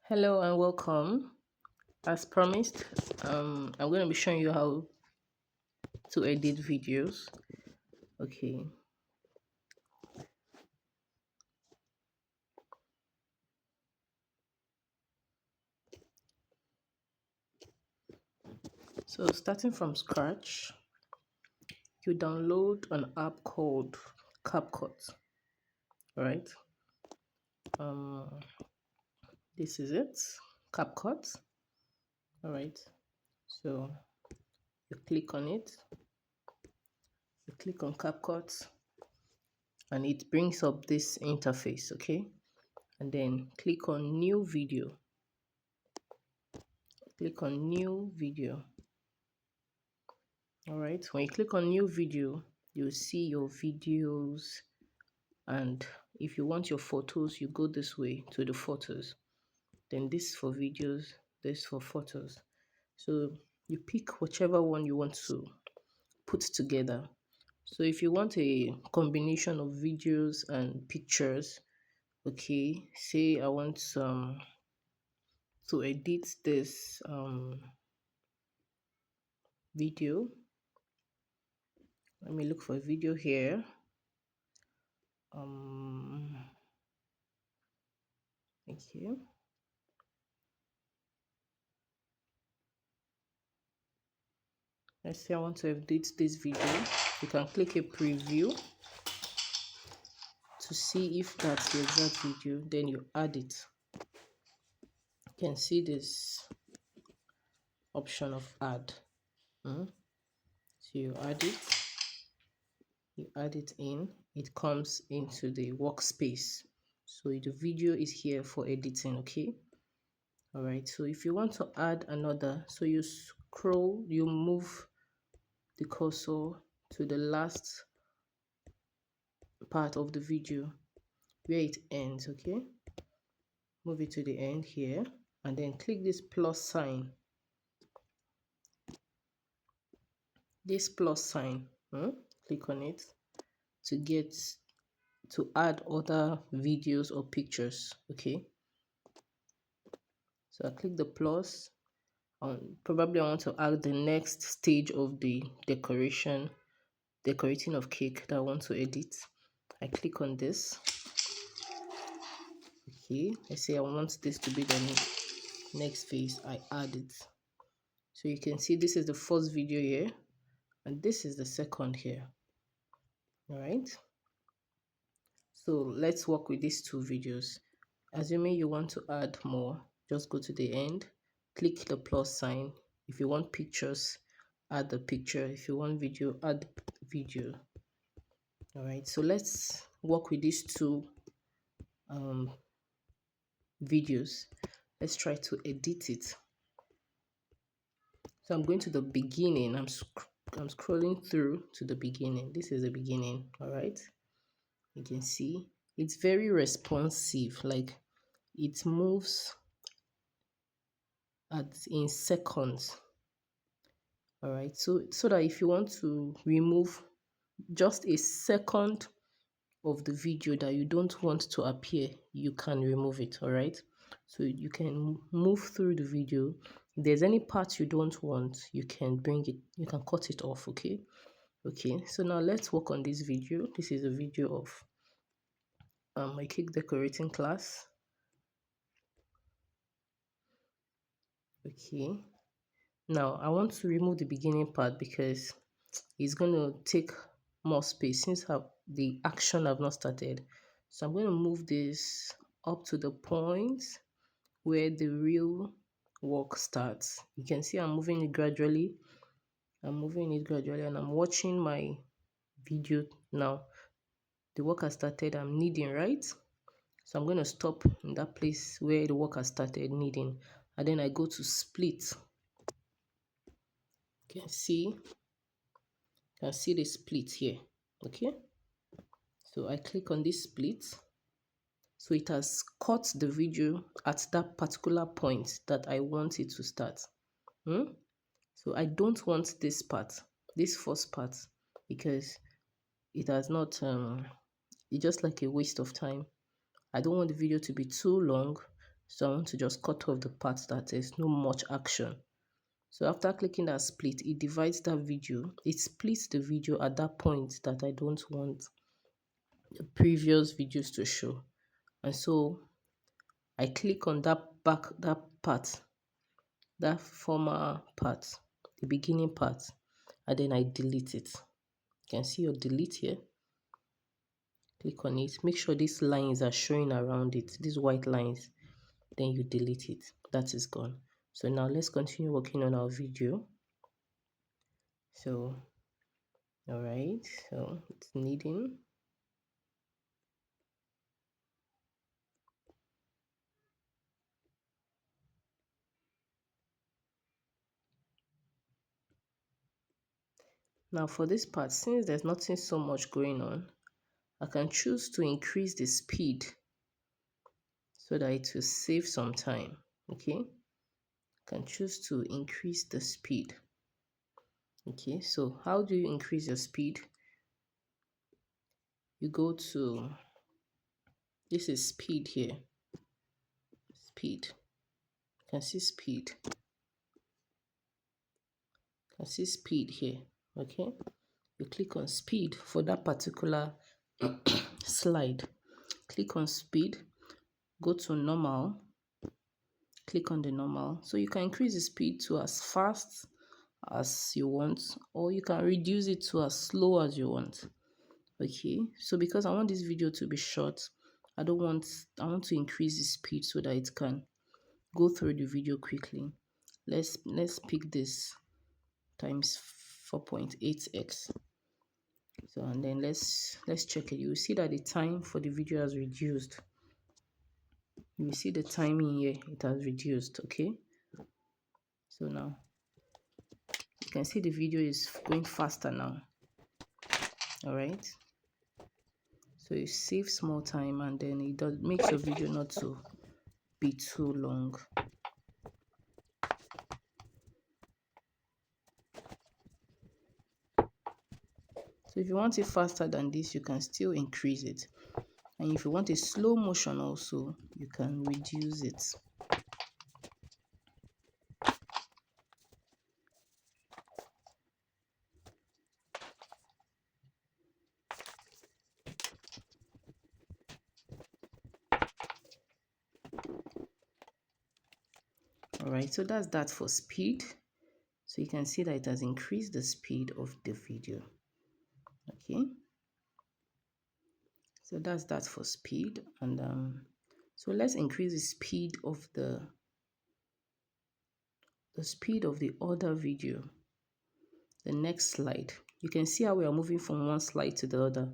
Hello and welcome. As promised, I'm going to be showing you how to edit videos. Okay, so starting from scratch, you download an app called Capcut. Right? Um, this is it, Capcut. All right. So you click on it. You click on Capcut, and it brings up this interface. Okay, and then click on New Video. Click on New Video. All right, when you click on New Video, you'll see your videos, and if you want your photos, you go this way to the photos. Then this for videos, this for photos. So you pick whichever one you want to put together. So if you want a combination of videos and pictures, okay, say I want to edit this video. Let me look for a video here. Okay. Let's say I want to edit this video. You can click a preview to see if that's the exact video, then you add it. You can see this option of add. So you add it in, it comes into the workspace. So the video is here for editing, okay? All right, so if you want to add another, so you scroll, you move the cursor to the last part of the video where it ends, okay? Move it to the end here, and then click this plus sign. This plus sign, click on it to add other videos or pictures, okay? So I click the plus. Probably I want to add the next stage of the decorating of cake that I want to edit. I click on this. Okay, I say I want this to be the next phase. I add it. So you can see this is the first video here, and this is the second here. All right. So let's work with these two videos. Assuming you want to add more, just go to the end, click the plus sign. If you want pictures, add the picture. If you want video, add video. All right, so let's work with these two videos. Let's try to edit it. So I'm going to the beginning. I'm scrolling through to the beginning. This is the beginning. All right, you can see it's very responsive, like it moves in seconds. All right, so that if you want to remove just a second of the video that you don't want to appear, you can remove it. All right, so you can move through the video. If there's any part you don't want, you can cut it off. Okay, so now let's work on this video. This is a video of my cake decorating class. Okay, now I want to remove the beginning part because it's going to take more space since the action have not started. So I'm going to move this up to the point where the real work starts. You can see I'm moving it gradually. And I'm watching my video now. The work has started. I'm kneading, right? So I'm going to stop in that place where the work has started kneading, and then I go to split. You can see the split here. Okay, so I click on this split. So it has cut the video at that particular point that I want it to start. So I don't want this first part, because it has not it's just like a waste of time. I don't want the video to be too long, So I want to just cut off the part that there's no much action. So after clicking that split, it divides that video. It splits the video at that point that I don't want the previous videos to show. And so I click on that part, that former part, the beginning part, and then I delete it. You can see your delete here. Click on it. Make sure these lines are showing around it, these white lines. Then you delete it. That is gone. So now let's continue working on our video. So, all right. So it's needing. Now for this part, since there's nothing so much going on, I can choose to increase the speed so that it will save some time. Okay. I can choose to increase the speed. Okay, so how do you increase your speed? You go to, this is speed here. Speed. You can see speed. You can see speed here. Okay. You click on speed for that particular slide. Click on speed. Go to normal. Click on the normal. So you can increase the speed to as fast as you want, or you can reduce it to as slow as you want. Okay, so because I want this video to be short, I want to increase the speed so that it can go through the video quickly. Let's pick this times 4.8x. So and then let's check it. You will see that the time for the video has reduced. You will see the timing here, it has reduced. Okay, so now you can see the video is going faster now. All right, so it saves more time, and then it does makes your video not to be too long. So if you want it faster than this, you can still increase it. And if you want a slow motion also, you can reduce it. Alright, so that's that for speed. So you can see that it has increased the speed of the video. Okay. So that's that for speed. And so let's increase the speed of the other video. The next slide. You can see how we are moving from one slide to the other.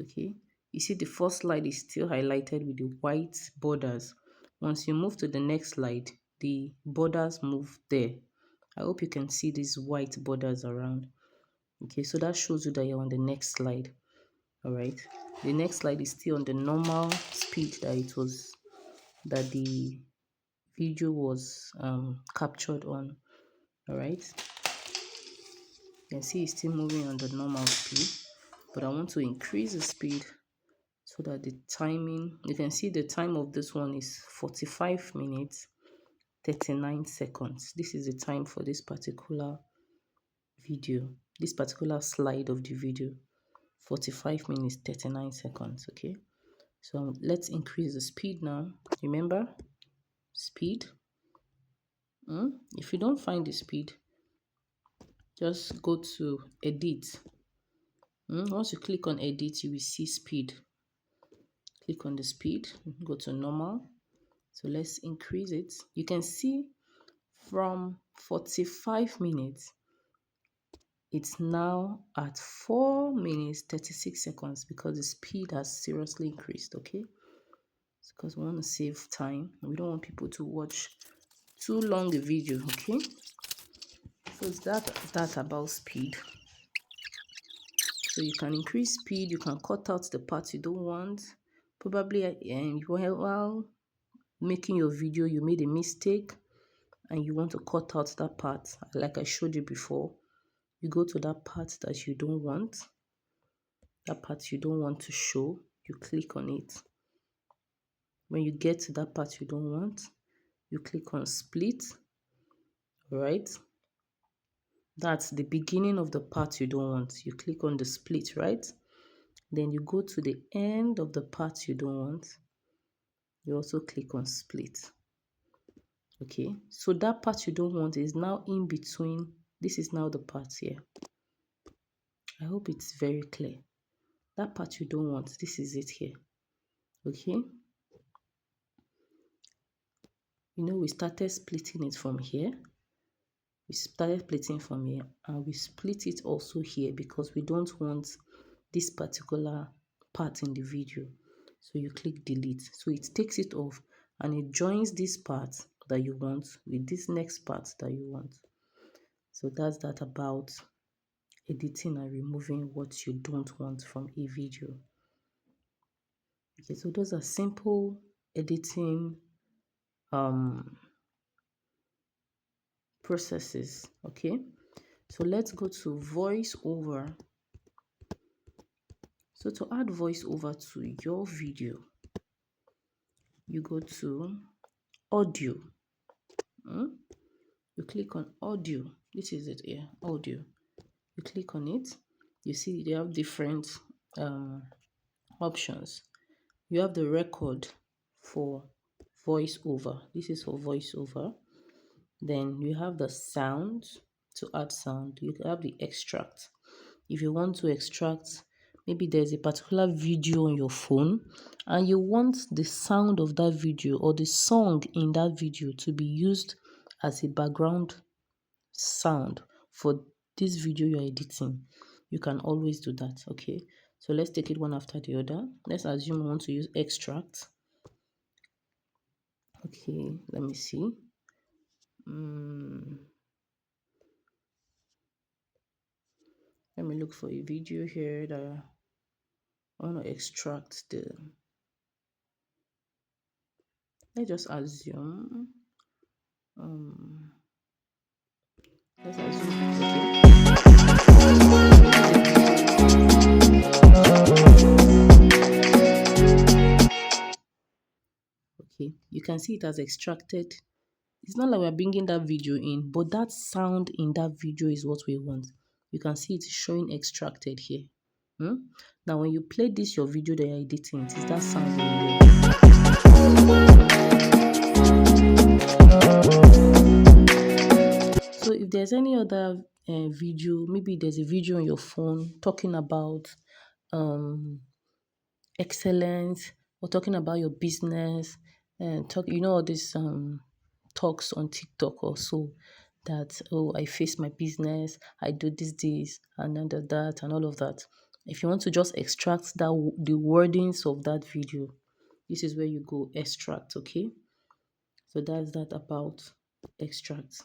Okay. You see the first slide is still highlighted with the white borders. Once you move to the next slide, the borders move there. I hope you can see these white borders around. Okay, so that shows you that you're on the next slide. All right, the next slide is still on the normal speed that the video was captured on. All right, you can see it's still moving on the normal speed, but I want to increase the speed so that the timing, you can see the time of this one is 45 minutes 39 seconds. This is the time for this particular video, this particular slide of the video. 45 minutes 39 seconds. Okay, so let's increase the speed now. Remember, speed. If you don't find the speed, just go to edit. Once you click on edit, you will see speed. Click on the speed, go to normal. So let's increase it. You can see from 45 minutes, it's now at 4 minutes 36 seconds because the speed has seriously increased. Okay, it's because we want to save time. We don't want people to watch too long a video. Okay, so it's that about speed. So you can increase speed, you can cut out the parts you don't want. Probably while making your video you made a mistake and you want to cut out that part, like I showed you before. You go to that part that you don't want, that part you don't want to show, you click on it. When you get to that part you don't want, you click on split, right? That's the beginning of the part you don't want. You click on the split, right? Then you go to the end of the part you don't want. You also click on split. Okay, so that part you don't want is now in between. This is now the part here. I hope it's very clear. That part you don't want, this is it here. Okay, we started splitting it from here. We started splitting from here, and we split it also here because we don't want this particular part in the video. So you click delete. So it takes it off and it joins this part that you want with this next part that you want. So that's that about editing and removing what you don't want from a video. Okay, so those are simple editing processes. Okay, so let's go to voiceover. So to add voiceover to your video, you go to audio. You click on audio. This is it here, audio. You click on it. You see they have different options. You have the record for voiceover. This is for voiceover. Then you have the sound. To add sound, you have the extract. If you want to extract, maybe there's a particular video on your phone and you want the sound of that video or the song in that video to be used as a background sound for this video you're editing, you can always do that. Okay, so let's take it one after the other. Let's assume I want to use extract. Okay, let me see. Let me look for a video here that I want to extract the. Let's just assume. Let's okay, you can see it has extracted. It's not like we're bringing that video in, but that sound in that video is what we want. You can see it's showing extracted here. Now, when you play this, your video that you're editing, it is that sound you hear. So if there's any other video, maybe there's a video on your phone talking about excellence or talking about your business and all this talks on TikTok also that, oh, I face my business, I do this and then that and all of that. If you want to just extract the wordings of that video, this is where you go extract. Okay, so that's that about extract.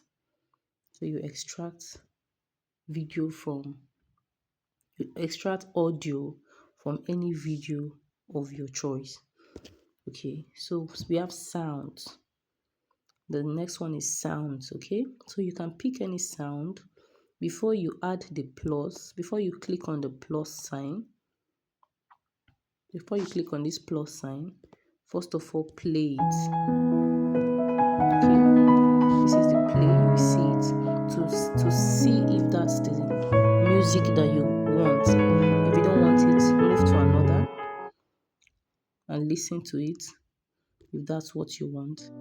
So you extract video from, you extract audio from any video of your choice. Okay, so we have sounds. The next one is sounds. Okay, so you can pick any sound. Before you add the plus, before you click on the plus sign, before you click on this plus sign, first of all, play it. Okay, this is the play. You see it to see if that's the music that you want. If you don't want it, move to another and listen to it if that's what you want.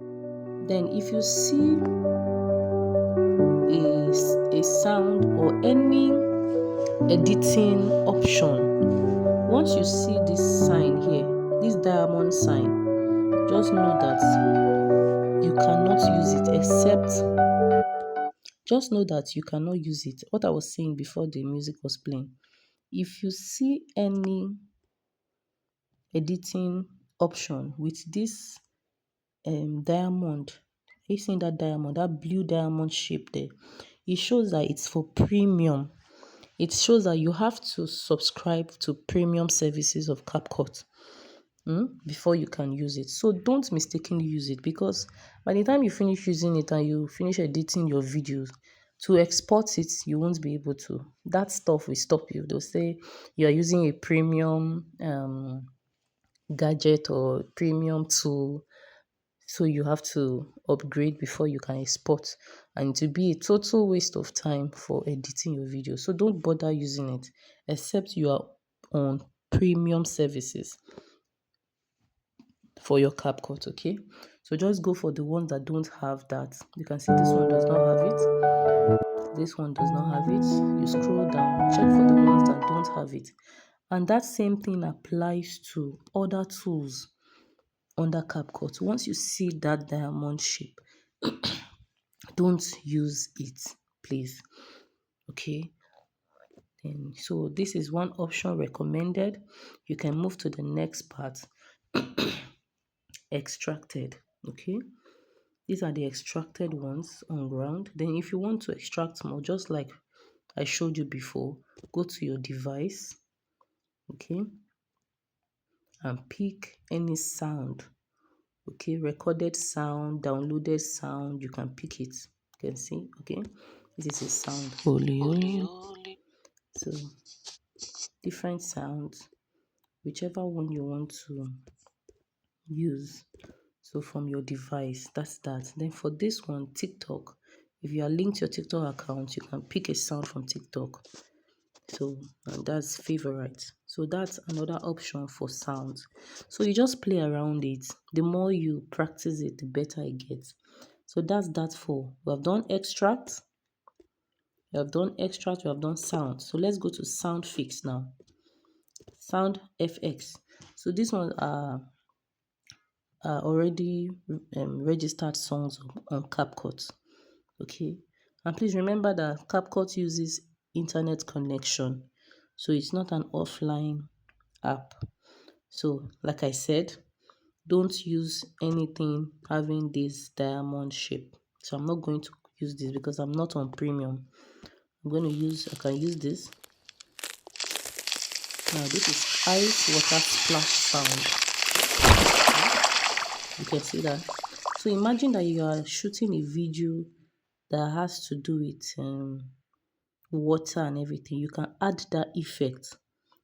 Then if you see a sound or any editing option, once you see this sign here, this diamond sign, just know that you cannot use it, just know that you cannot use it. What I was saying before the music was playing, if you see any editing option with this diamond, are you seeing that diamond, that blue diamond shape there? It shows that it's for premium. It shows that you have to subscribe to premium services of Capcut before you can use it. So don't mistakenly use it, because by the time you finish using it and you finish editing your videos, to export it, you won't be able to. That stuff will stop you. They'll say you are using a premium gadget or premium tool, so you have to upgrade before you can export, and to be a total waste of time for editing your video. So don't bother using it except you are on premium services for your CapCut, okay? So just go for the ones that don't have that. You can see this one does not have it. This one does not have it. You scroll down, check for the ones that don't have it. And that same thing applies to other tools under CapCut. Once you see that diamond shape, don't use it, please. Okay. And so this is one option recommended. You can move to the next part, extracted. Okay. These are the extracted ones on ground. Then if you want to extract more, just like I showed you before, go to your device, okay, and pick any sound, okay, recorded sound, downloaded sound, you can pick it. You can see, okay, this is a sound. Holy, holy. So different sounds, whichever one you want to use. So from your device, that's that. Then for this one, TikTok, if you are linked to your TikTok account, you can pick a sound from TikTok. So and that's favorite. So that's another option for sounds. So you just play around it. The more you practice it, the better it gets. So that's that for. We have done extract, we have done extract, we have done sound. So let's go to sound fix now. Sound FX. So this one are already registered songs on CapCut. Okay. And please remember that CapCut uses internet connection. So it's not an offline app. So like I said, don't use anything having this diamond shape. So I'm not going to use this because I'm not on premium. I can use this. Now this is ice water splash sound. You can see that. So imagine that you are shooting a video that has to do with water and everything. You can add that effect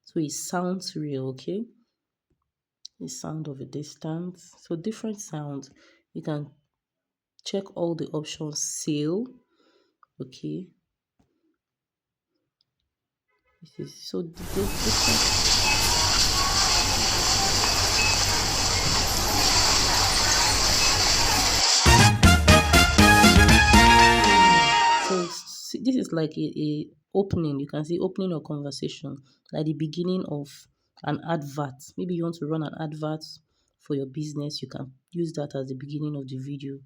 so it sounds real, okay? The sound of a distance. So different sounds. You can check all the options, seal, okay? This is so different. So this is like a opening. You can see opening a conversation, like the beginning of an advert. Maybe you want to run an advert for your business. You can use that as the beginning of the video.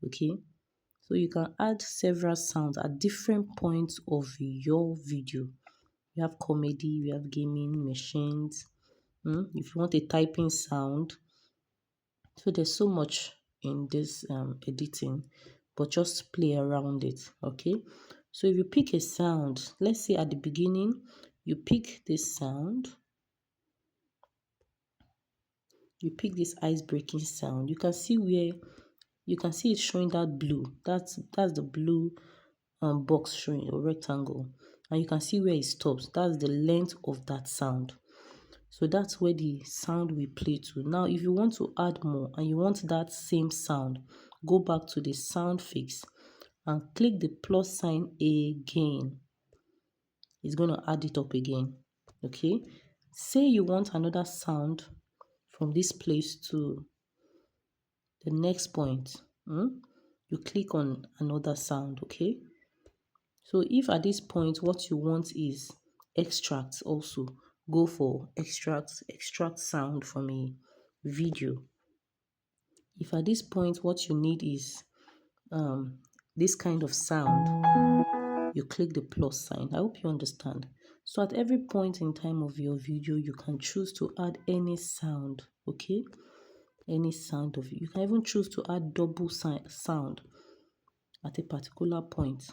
Okay. So you can add several sounds at different points of your video. We have comedy, we have gaming, machines. If you want a typing sound, so there's so much in this editing, but just play around it, okay? So if you pick a sound, let's say at the beginning, you pick this sound, you pick this ice breaking sound. You can see it showing that blue. That's the blue box showing a rectangle, and you can see where it stops. That's the length of that sound. So that's where the sound will play to. Now, if you want to add more and you want that same sound, go back to the sound fix and click the plus sign again. It's going to add it up again. Okay. Say you want another sound from this place to the next point. You click on another sound. Okay. So if at this point what you want is extracts, also go for extract sound from a video. If at this point what you need is this kind of sound, you click the plus sign. I hope you understand. So at every point in time of your video, you can choose to add any sound, okay? Any sound of it. You can even choose to add double sound at a particular point.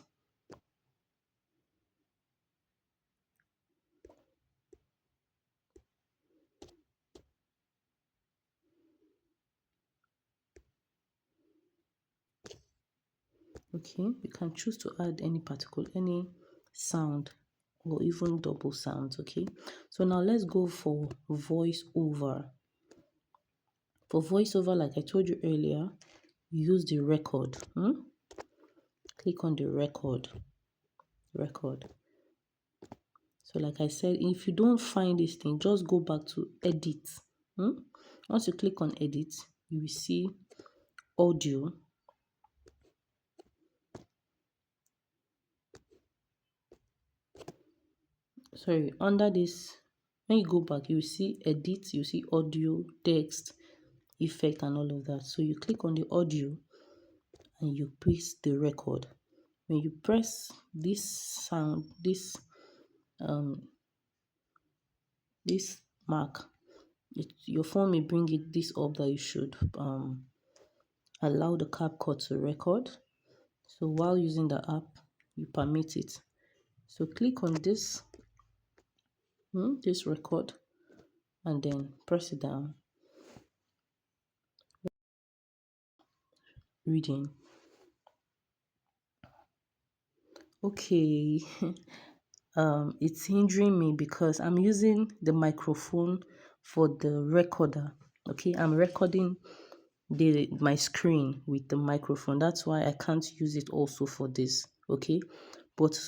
Okay, you can choose to add any sound or even double sounds. Okay, so now let's go for voice over. For voiceover, like I told you earlier, use the record. Click on the record. So like I said, if you don't find this thing, just go back to edit. Once you click on edit, you will see audio. Sorry, under this, when you go back, you will see edit, you see audio, text, effect, and all of that. So you click on the audio and you press the record. When you press this sound, this mark, your phone may bring it this up that you should allow the Capcut to record. So while using the app, you permit it. So click on this record and then press it down. Reading. Okay. It's hindering me because I'm using the microphone for the recorder. Okay, I'm recording my screen with the microphone. That's why I can't use it also for this. Okay, but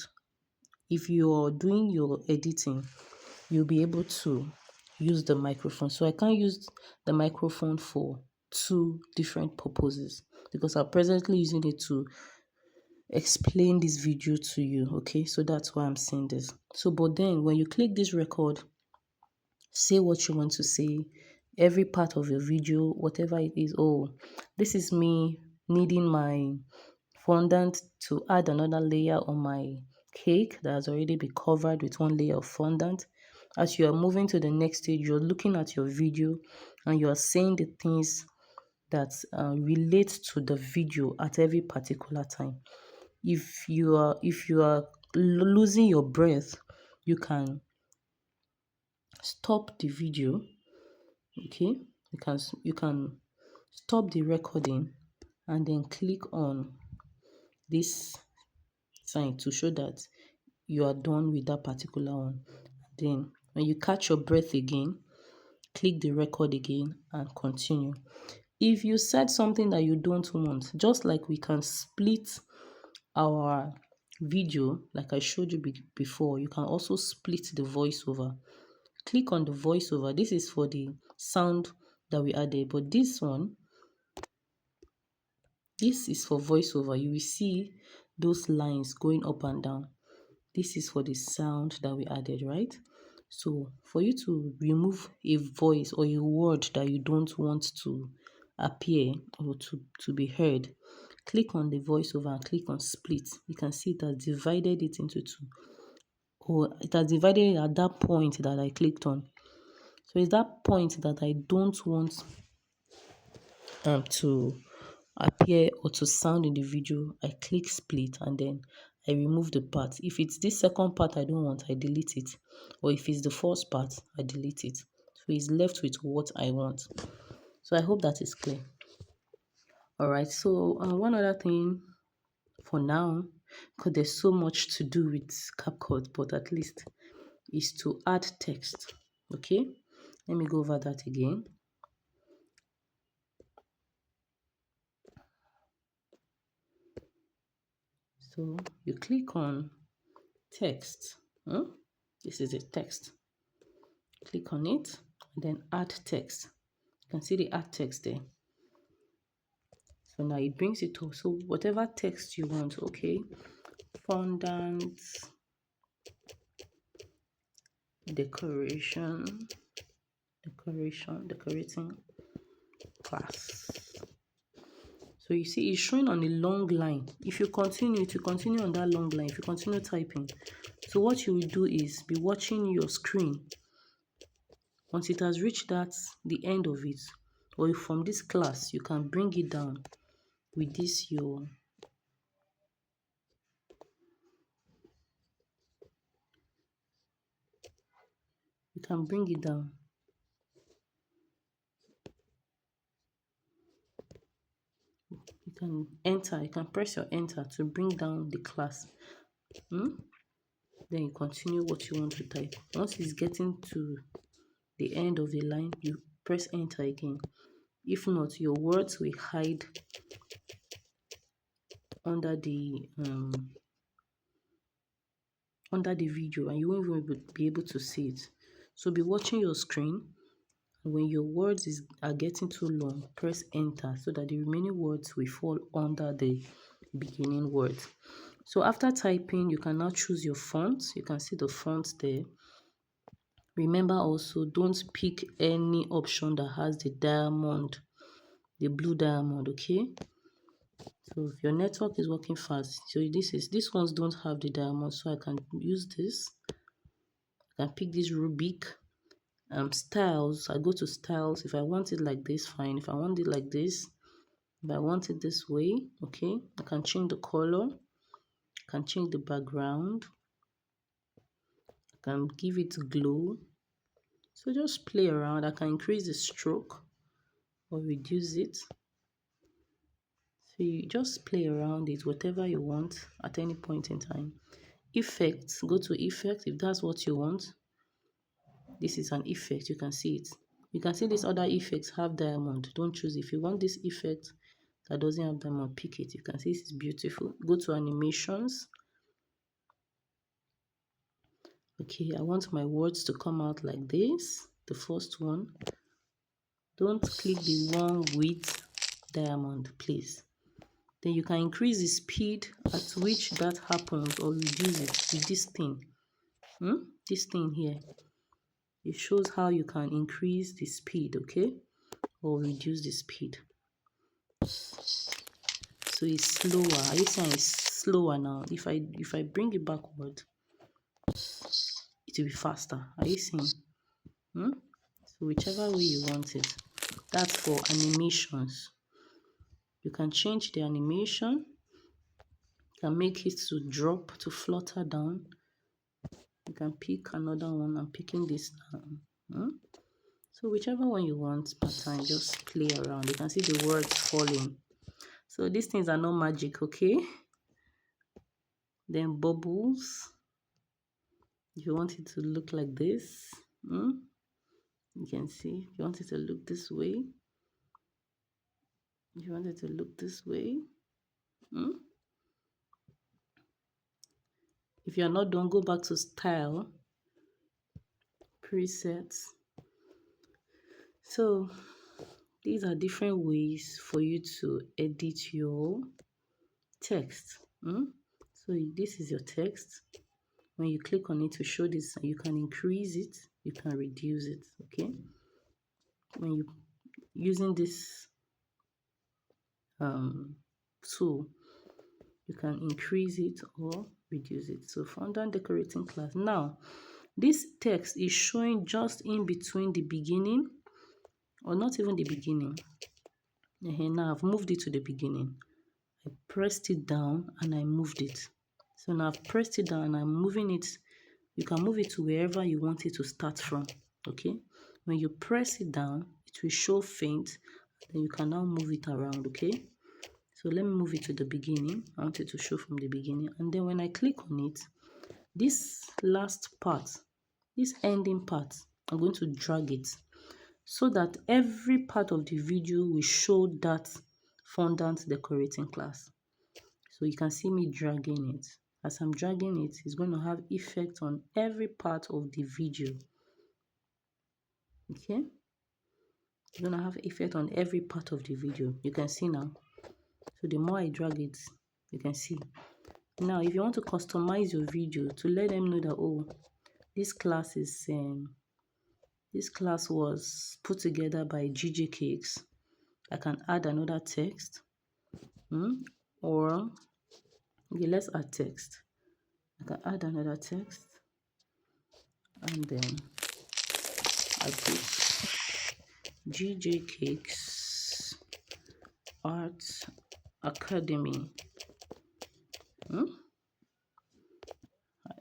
if you're doing your editing, you'll be able to use the microphone. So I can't use the microphone for two different purposes because I'm presently using it to explain this video to you. Okay, so that's why I'm saying this. So but then when you click this record, say what you want to say, every part of your video, whatever it is. Oh, this is me needing my fondant to add another layer on my cake that has already been covered with one layer of fondant. As you are moving to the next stage, you're looking at your video and you are saying the things that relate to the video at every particular time. If you are losing your breath, you can stop the video. Okay, you can stop the recording and then click on this sign to show that you are done with that particular one. Then when you catch your breath again, click the record again and continue. If you said something that you don't want, just like we can split our video, like I showed you before, you can also split the voiceover. Click on the voiceover. This is for the sound that we added, but this is for voiceover. You will see those lines going up and down. This is for the sound that we added, right? So for you to remove a voice or a word that you don't want to appear or to be heard, click on the voiceover and click on split. You can see it has divided it into two, or it has divided it at that point that I clicked on. So it's that point that I don't want to appear or to sound in the video. I click split and then I remove the part. If it's this second part I don't want, I delete it. Or if it's the first part, I delete it. So it's left with what I want. So I hope that is clear. All right. So one other thing for now, because there's so much to do with Capcut, but at least is to add text. Okay. Let me go over that again. So you click on text. This is a text. Click on it and then add text. You can see the add text there. So now it brings it to, so whatever text you want, okay, fondant, decorating class. So you see it's showing on a long line. If you continue on that long line, if you continue typing, so what you will do is be watching your screen. Once it has reached the end of it, or from this class, you can bring it down with this you can bring it down. You can press your enter to bring down the class. Then you continue what you want to type. Once it's getting to the end of the line, you press enter again. If not, your words will hide under the video and you won't even be able to see it. So be watching your screen. When your words are getting too long, press enter so that the remaining words will fall under the beginning word. So after typing, you can now choose your font. You can see the font there. Remember also, don't pick any option that has the diamond, the blue diamond, okay? So if your network is working fast, so these ones don't have the diamond, so I can use this. I can pick this Rubik. Styles, I go to styles. If I want it like this, fine. If I want it like this, if I want it this way, okay, I can change the color, I can change the background, I can give it glow. So just play around. I can increase the stroke or reduce it. So you just play around it, whatever you want at any point in time. Effects, go to effect if that's what you want. This is an effect, you can see it. You can see these other effects have diamond. Don't choose. If you want this effect that doesn't have diamond, pick it. You can see this is beautiful. Go to animations. Okay, I want my words to come out like this. The first one. Don't click the one with diamond, please. Then you can increase the speed at which that happens or reduce it with this thing. This thing here. It shows how you can increase the speed, okay? Or reduce the speed. So it's slower. Are you saying it's slower now? If I bring it backward, it will be faster. Are you seeing? So whichever way you want it. That's for animations. You can change the animation. You can make it to drop, to flutter down. You can pick another one. I'm picking this now. So whichever one you want per time, just play around. You can see the words falling. So these things are not magic, okay? Then bubbles. If you want it to look like this, you can see. If you want it to look this way, if you want it to look this way, if you're not done, go back to style, presets. So these are different ways for you to edit your text. So this is your text. When you click on it to show this, you can increase it, you can reduce it, okay? When you using this tool, you can increase it or reduce it. So fondant decorating class. Now, this text is showing just in between the beginning, or not even the beginning. Now I've moved it to the beginning. I pressed it down and I moved it. So now I've pressed it down and I'm moving it. You can move it to wherever you want it to start from, okay? When you press it down, it will show faint. Then you can now move it around, okay? So let me move it to the beginning. I want it to show from the beginning. And then when I click on it, this last part, this ending part, I'm going to drag it so that every part of the video will show that fondant decorating class. So you can see me dragging it. As I'm dragging it, it's going to have effect on every part of the video. Okay? It's going to have effect on every part of the video. You can see now. So the more I drag it, you can see. Now, if you want to customize your video to let them know that, oh, this class was put together by GJ Cakes, I can add another text. Or, okay, let's add text. I can add another text. And then I put GJ Cakes Art Academy.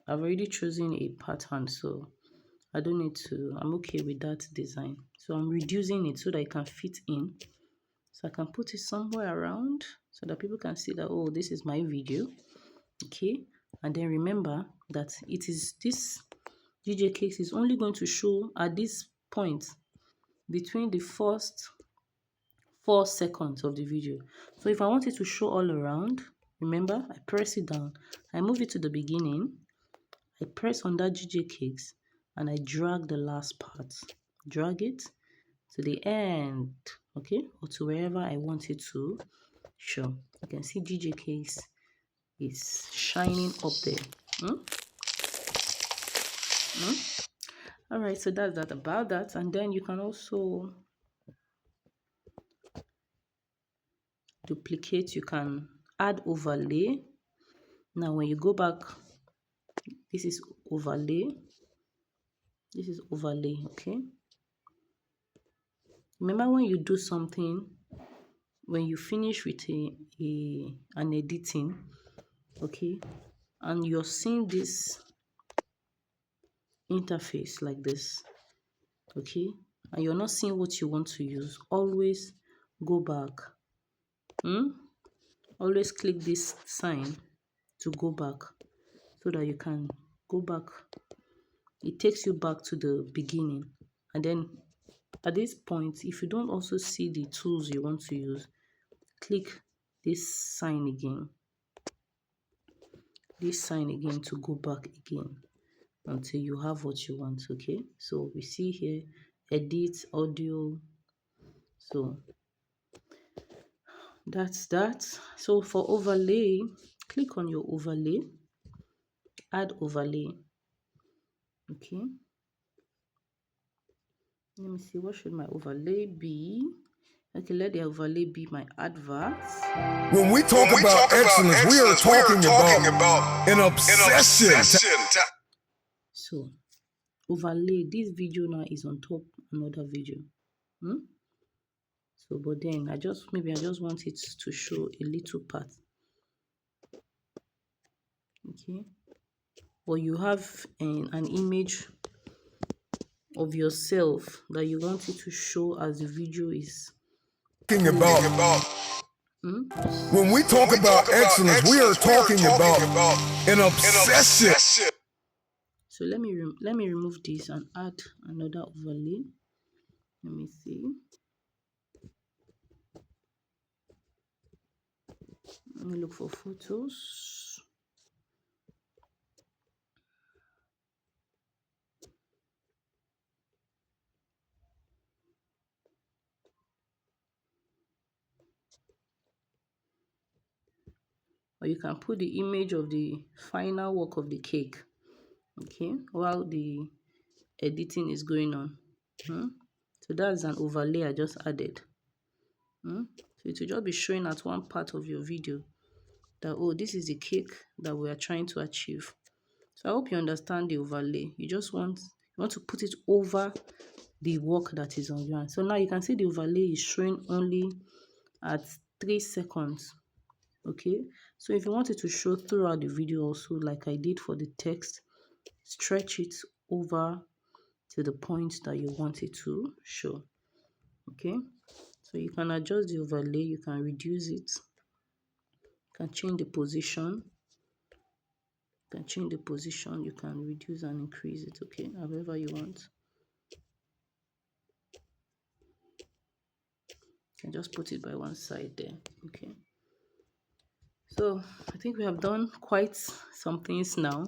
I've already chosen a pattern, so I don't need to, I'm okay with that design. So I'm reducing it so that it can fit in. So I can put it somewhere around so that people can see that, oh, this is my video. Okay. And then remember that it is this GJ Cakes is only going to show at this point between the first 4 seconds of the video. So if I want it to show all around, remember, I press it down, I move it to the beginning, I press on that GJ cakes, and I drag the last part. Drag it to the end, okay, or to wherever I want it to show. You can see GJ cakes is shining up there. All right, so that's that about that. And then you can also duplicate, you can add overlay. Now when you go back, this is overlay, okay. Remember, when you do something, when you finish with an editing, okay, and you're seeing this interface like this, okay, and you're not seeing what you want to use, always go back. Always click this sign to go back, so that you can go back. It takes you back to the beginning. And then at this point, if you don't also see the tools you want to use, click this sign again, to go back again until you have what you want. Okay, so we see here edit audio. So that's that. So for overlay, click on your overlay, add overlay. Okay, let me see, what should my overlay be? Okay, let the overlay be my adverts. When we talk about excellence, we are talking about an obsession. So overlay, this video now is on top another video. So but then I just want it to show a little part. Okay, or you have an image of yourself that you want it to show as the video is When we talk about excellence, we are talking about an obsession. So let me remove this and add another overlay. Let me see. Let me look for photos. Or you can put the image of the final work of the cake, okay, while the editing is going on. So that's an overlay I just added. So it will just be showing at one part of your video that, oh, this is the cake that we are trying to achieve. So I hope you understand the overlay. You just want to put it over the work that is on your hand. So now you can see the overlay is showing only at 3 seconds. Okay, so if you want it to show throughout the video also, like I did for the text, stretch it over to the point that you want it to show. Okay, so you can adjust the overlay, you can reduce it, you can change the position, you can reduce and increase it, okay, however you want. You can just put it by one side there. Okay, so I think we have done quite some things now.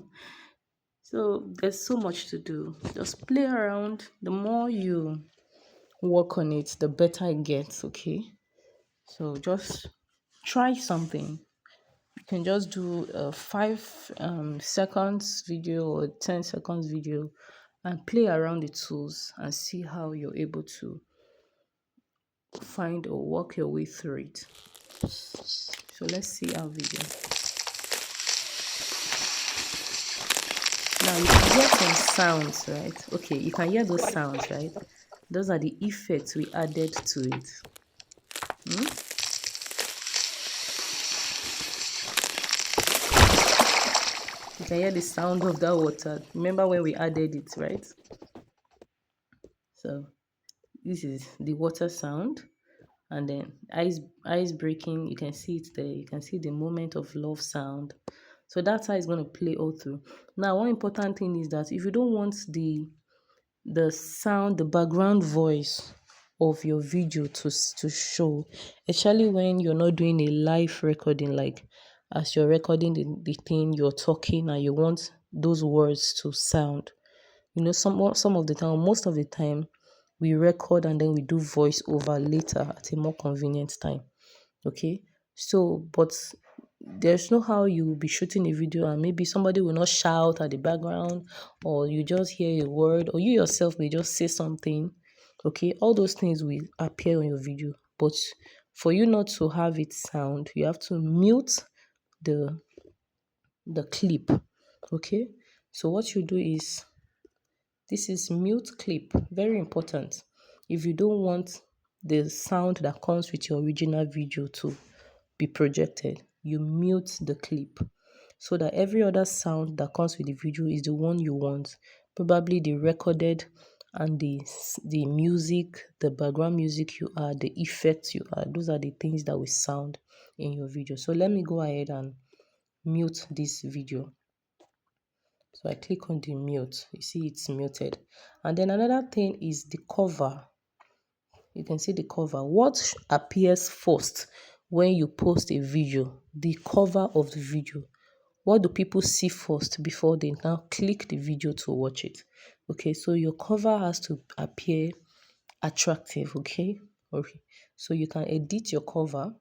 So there's so much to do. Just play around. The more you work on it, the better it gets, okay? So just try something. You can just do a 5 seconds video or 10 seconds video and play around the tools and see how you're able to find or work your way through it. So let's see our video. Now you can hear some sounds, right? Okay, you can hear those sounds, right? Those are the effects we added to it. You can hear the sound of that water. Remember when we added it, right? So this is the water sound, and then ice breaking. You can see it there. You can see the moment of love sound. So that's how it's going to play all through. Now, one important thing is that if you don't want the sound, the background voice of your video to show, especially when you're not doing a live recording, like as you're recording the thing, you're talking and you want those words to sound. Some of the time, most of the time, we record and then we do voice over later at a more convenient time. Okay, so but there's no how you will be shooting a video and maybe somebody will not shout at the background, or you just hear a word, or you yourself may just say something. Okay, all those things will appear on your video, but for you not to have it sound, you have to mute the clip. Okay, so what you do is, this is mute clip, very important. If you don't want the sound that comes with your original video to be projected, you mute the clip so that every other sound that comes with the video is the one you want. Probably the recorded and the music, the background music you add, the effects you add, those are the things that will sound in your video. So let me go ahead and mute this video. So I click on the mute. You see it's muted. And then another thing is the cover. You can see the cover. What appears first when you post a video? The cover of the video. What do people see first before they now click the video to watch it? Okay, so your cover has to appear attractive. Okay. So you can edit your cover.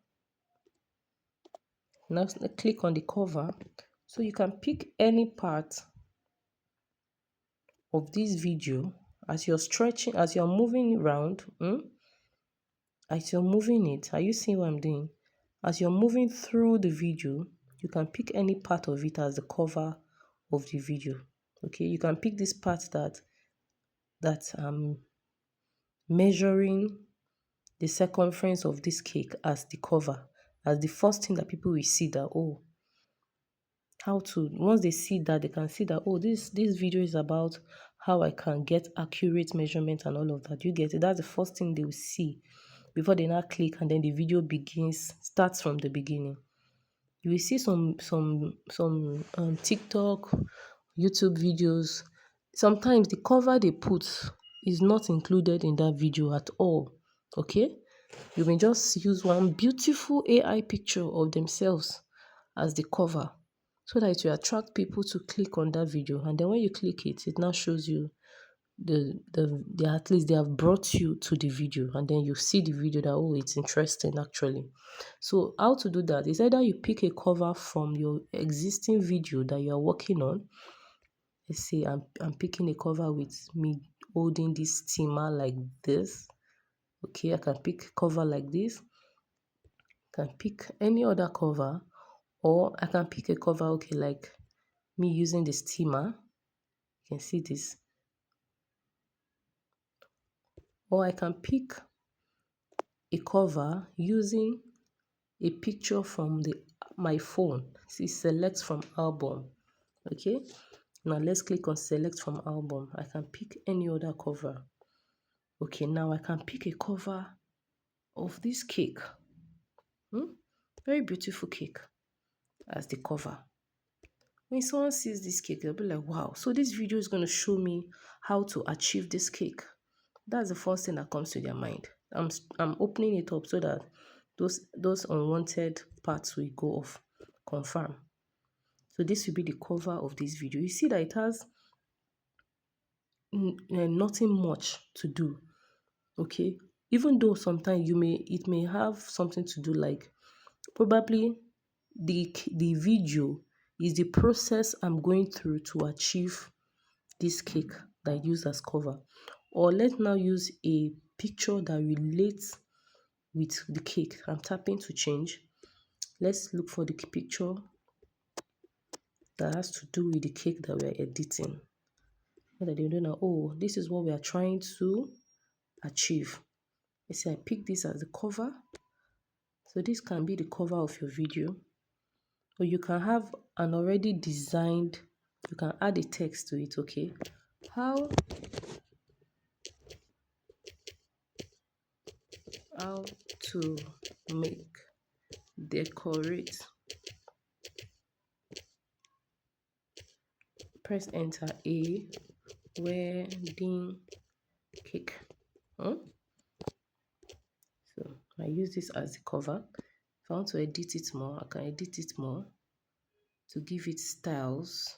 Now click on the cover. So you can pick any part of this video as you're stretching, as you're moving around. As you're moving it, are you seeing what I'm doing? As you're moving through the video, you can pick any part of it as the cover of the video. Okay, you can pick this part that measuring the circumference of this cake as the cover, as the first thing that people will see, that once they see that, they can see that, this video is about how I can get accurate measurement and all of that. You get it? That's the first thing they will see before they now click, and then the video starts from the beginning. You will see some TikTok, YouTube videos. Sometimes the cover they put is not included in that video at all. Okay, you may just use one beautiful AI picture of themselves as the cover, so that it will attract people to click on that video. And then when you click it, it now shows you at least they have brought you to the video, and then you see the video that, it's interesting actually. So how to do that is either you pick a cover from your existing video that you are working on. Let's say I'm picking a cover with me holding this steamer like this. Okay, I can pick cover like this. I can pick any other cover, or I can pick a cover, okay, like me using the steamer. You can see this. Or I can pick a cover using a picture from my phone. See, select from album. Okay, now let's click on select from album. I can pick any other cover. Okay, now I can pick a cover of this cake. Very beautiful cake as the cover. When someone sees this cake, they'll be like, wow, so this video is going to show me how to achieve this cake. That's the first thing that comes to their mind. I'm opening it up so that those unwanted parts will go off. Confirm. So this will be the cover of this video. You see that it has nothing much to do. Okay, even though sometimes it may have something to do, like probably the video is the process I'm going through to achieve this cake that I use as cover. Or let's now use a picture that relates with the cake. I'm tapping to change. Let's look for the picture that has to do with the cake that we're editing. So that they don't know, this is what we are trying to achieve. You see, I pick this as the cover. So this can be the cover of your video. Or you can have an already designed, you can add a text to it, okay? How to make decorate. Press enter. A wedding cake. I use this as the cover. If I want to edit it more, I can edit it more to give it styles.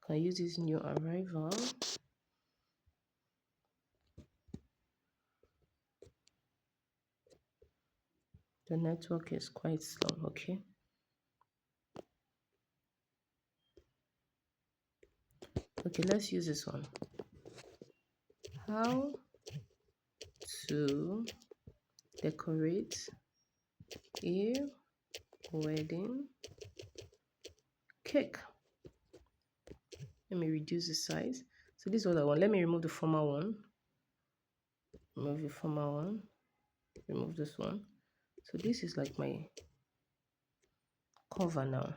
I can use this new arrival. The network is quite slow, okay? Okay, let's use this one. How to decorate a wedding cake. Let me reduce the size. So this is what I want. Let me remove the former one. Remove the former one. Remove this one. So this is like my cover now.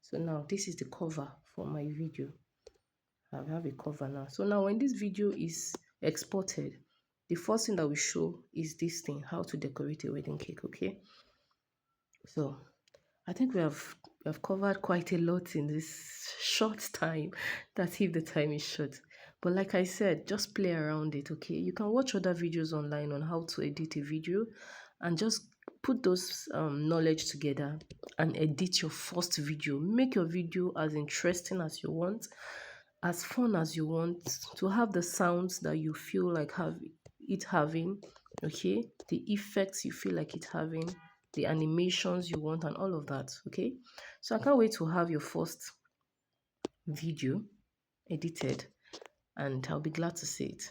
So now this is the cover for my video. I have a cover now. So now when this video is exported, the first thing that we show is this thing, how to decorate a wedding cake, okay? So I think we have covered quite a lot in this short time. That's if the time is short. But like I said, just play around it, okay? You can watch other videos online on how to edit a video and just put those knowledge together and edit your first video. Make your video as interesting as you want, as fun as you want, to have the sounds that you feel like having, okay? The effects you feel like it having, the animations you want, and all of that, okay? So I can't wait to have your first video edited, and I'll be glad to see it.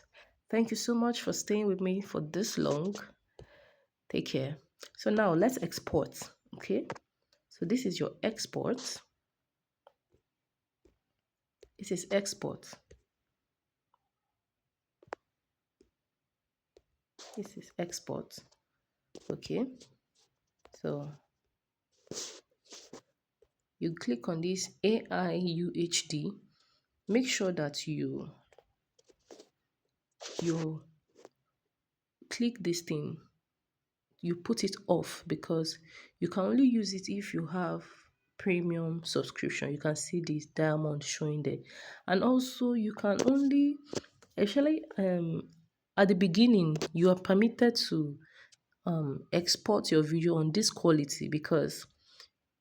Thank you so much for staying with me for this long. Take care. So now let's export, okay? So this is your export. This is export. This is export, okay? So you click on this AIUHD. Make sure that you click this thing, you put it off, because you can only use it if you have premium subscription. You can see this diamond showing there, and also you can only actually at the beginning you are permitted to export your video on this quality, because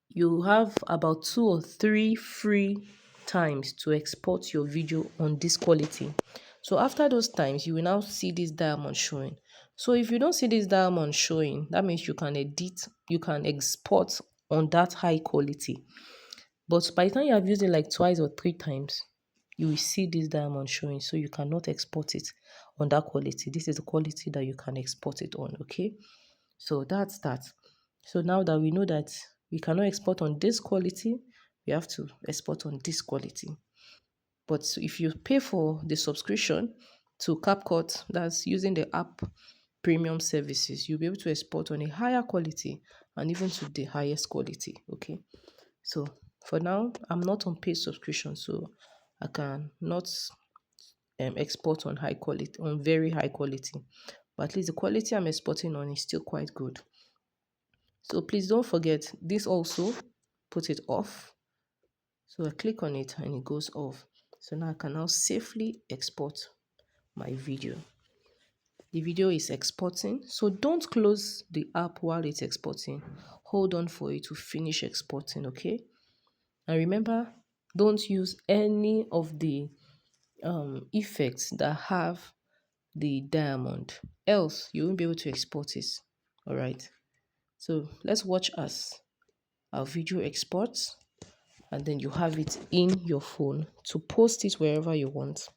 you have about 2 or 3 free times to export your video on this quality. So after those times, you will now see this diamond showing. So if you don't see this diamond showing, that means you can edit, you can export on that high quality. But by the time you have used it like 2 or 3 times, you will see this diamond showing. So you cannot export it on that quality. This is the quality that you can export it on, okay? So that's that. So now that we know that we cannot export on this quality, we have to export on this quality. But if you pay for the subscription to Capcut, that's using the app premium services, you'll be able to export on a higher quality and even to the highest quality, okay? So for now, I'm not on paid subscription, so I can not export on high quality, on very high quality. But at least the quality I'm exporting on is still quite good. So please don't forget this also, put it off. So I click on it and it goes off. So now I can now safely export my video. The video is exporting, so don't close the app while it's exporting. Hold on for it to finish exporting, okay? And remember, don't use any of the effects that have the diamond, else you won't be able to export it. All right, so let's watch as our video exports, and then you have it in your phone to post it wherever you want.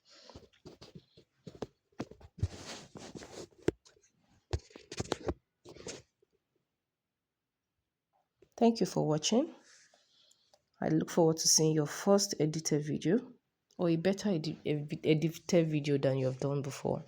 Thank you for watching. I look forward to seeing your first edited video, or a better edited video than you have done before.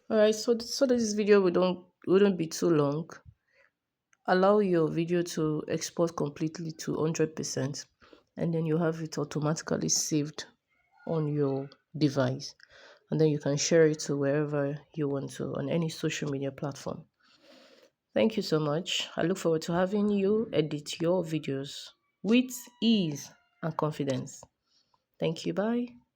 All right, so that this video wouldn't be too long, allow your video to export completely to 100%, and then you have it automatically saved on your device, and then you can share it to wherever you want to on any social media platform. Thank you so much. I look forward to having you edit your videos with ease and confidence. Thank you. Bye.